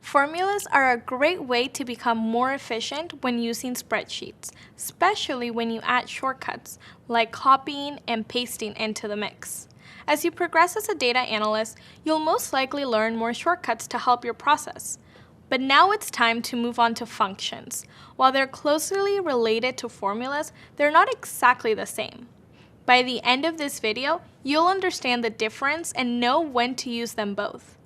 Formulas are a great way to become more efficient when using spreadsheets, especially when you add shortcuts like copying and pasting into the mix. As you progress as a data analyst, you'll most likely learn more shortcuts to help your process. But now it's time to move on to functions. While they're closely related to formulas, they're not exactly the same. By the end of this video, you'll understand the difference and know when to use them both.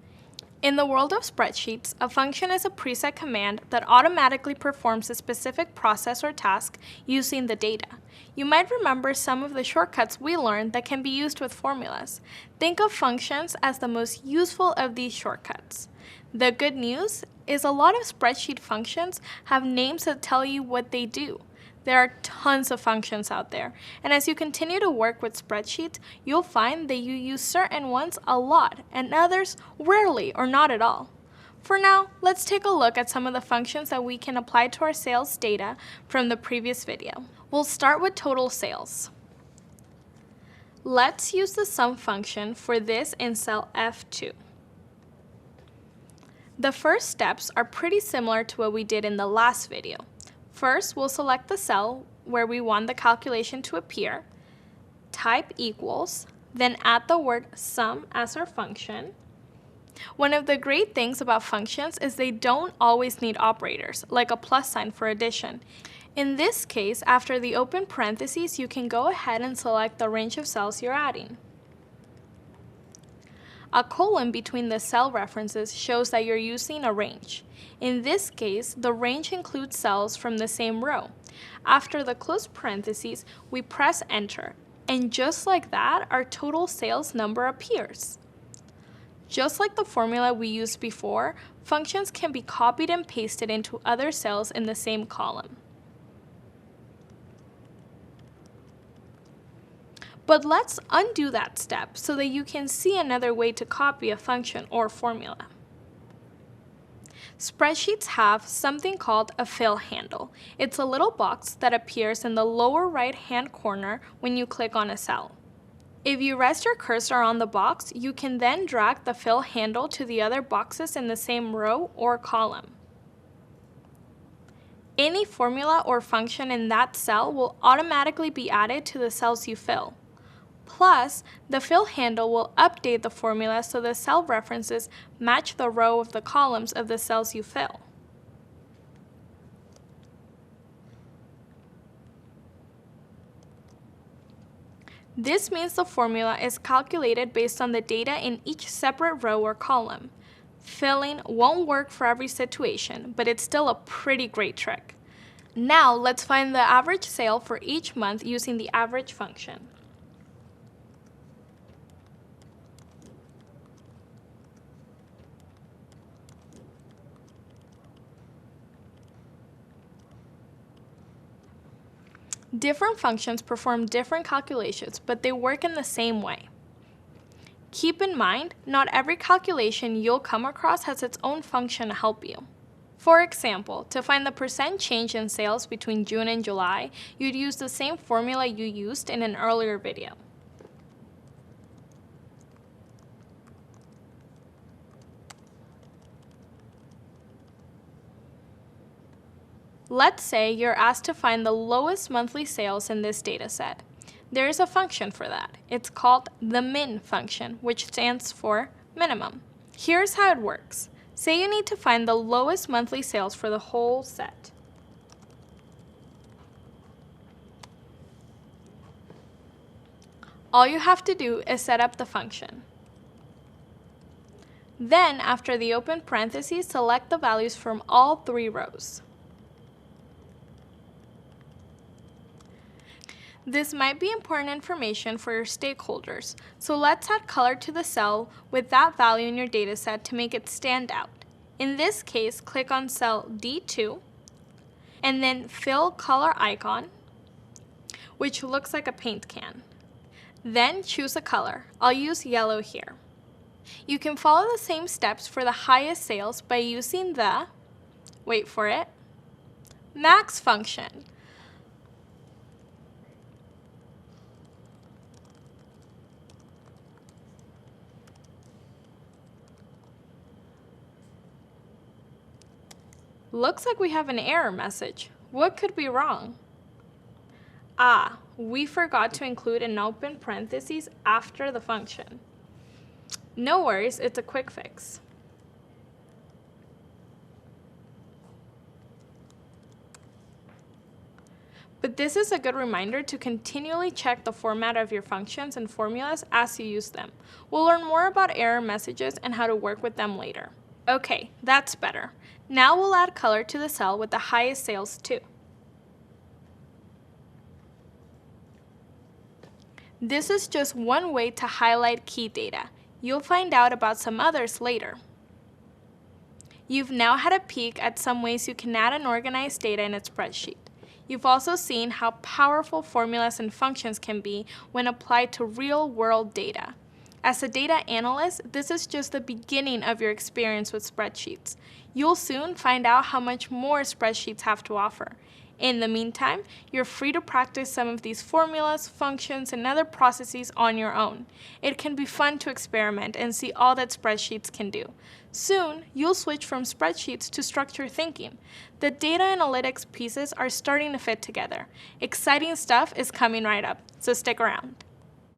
In the world of spreadsheets, a function is a preset command that automatically performs a specific process or task using the data. You might remember some of the shortcuts we learned that can be used with formulas. Think of functions as the most useful of these shortcuts. The good news is a lot of spreadsheet functions have names that tell you what they do. There are tons of functions out there, and as you continue to work with spreadsheets, you'll find that you use certain ones a lot and others rarely or not at all. For now, let's take a look at some of the functions that we can apply to our sales data from the previous video. We'll start with total sales. Let's use the sum function for this in cell F2. The first steps are pretty similar to what we did in the last video. First, we'll select the cell where we want the calculation to appear, type equals, then add the word sum as our function. One of the great things about functions is they don't always need operators, like a plus sign for addition. In this case, after the open parentheses, you can go ahead and select the range of cells you're adding. A colon between the cell references shows that you're using a range. In this case, the range includes cells from the same row. After the close parentheses, we press enter, and just like that, our total sales number appears. Just like the formula we used before, functions can be copied and pasted into other cells in the same column. But let's undo that step so that you can see another way to copy a function or formula. Spreadsheets have something called a fill handle. It's a little box that appears in the lower right-hand corner when you click on a cell. If you rest your cursor on the box, you can then drag the fill handle to the other boxes in the same row or column. Any formula or function in that cell will automatically be added to the cells you fill. Plus, the fill handle will update the formula so the cell references match the row of the columns of the cells you fill. This means the formula is calculated based on the data in each separate row or column. Filling won't work for every situation, but it's still a pretty great trick. Now, let's find the average sale for each month using the average function. Different functions perform different calculations, but they work in the same way. Keep in mind, not every calculation you'll come across has its own function to help you. For example, to find the percent change in sales between June and July, you'd use the same formula you used in an earlier video. Let's say you're asked to find the lowest monthly sales in this dataset. There is a function for that. It's called the min function, which stands for minimum. Here's how it works. Say you need to find the lowest monthly sales for the whole set. All you have to do is set up the function. Then, after the open parentheses, select the values from all three rows. This might be important information for your stakeholders, so let's add color to the cell with that value in your dataset to make it stand out. In this case, click on cell D2 and then fill color icon, which looks like a paint can. Then choose a color. I'll use yellow here. You can follow the same steps for the highest sales by using the, wait for it, max function. Looks like we have an error message. What could be wrong? We forgot to include an open parentheses after the function. No worries, it's a quick fix. But this is a good reminder to continually check the format of your functions and formulas as you use them. We'll learn more about error messages and how to work with them later. Okay, that's better. Now we'll add color to the cell with the highest sales too. This is just one way to highlight key data. You'll find out about some others later. You've now had a peek at some ways you can add and organize data in a spreadsheet. You've also seen how powerful formulas and functions can be when applied to real-world data. As a data analyst, this is just the beginning of your experience with spreadsheets. You'll soon find out how much more spreadsheets have to offer. In the meantime, you're free to practice some of these formulas, functions, and other processes on your own. It can be fun to experiment and see all that spreadsheets can do. Soon, you'll switch from spreadsheets to structured thinking. The data analytics pieces are starting to fit together. Exciting stuff is coming right up, so stick around.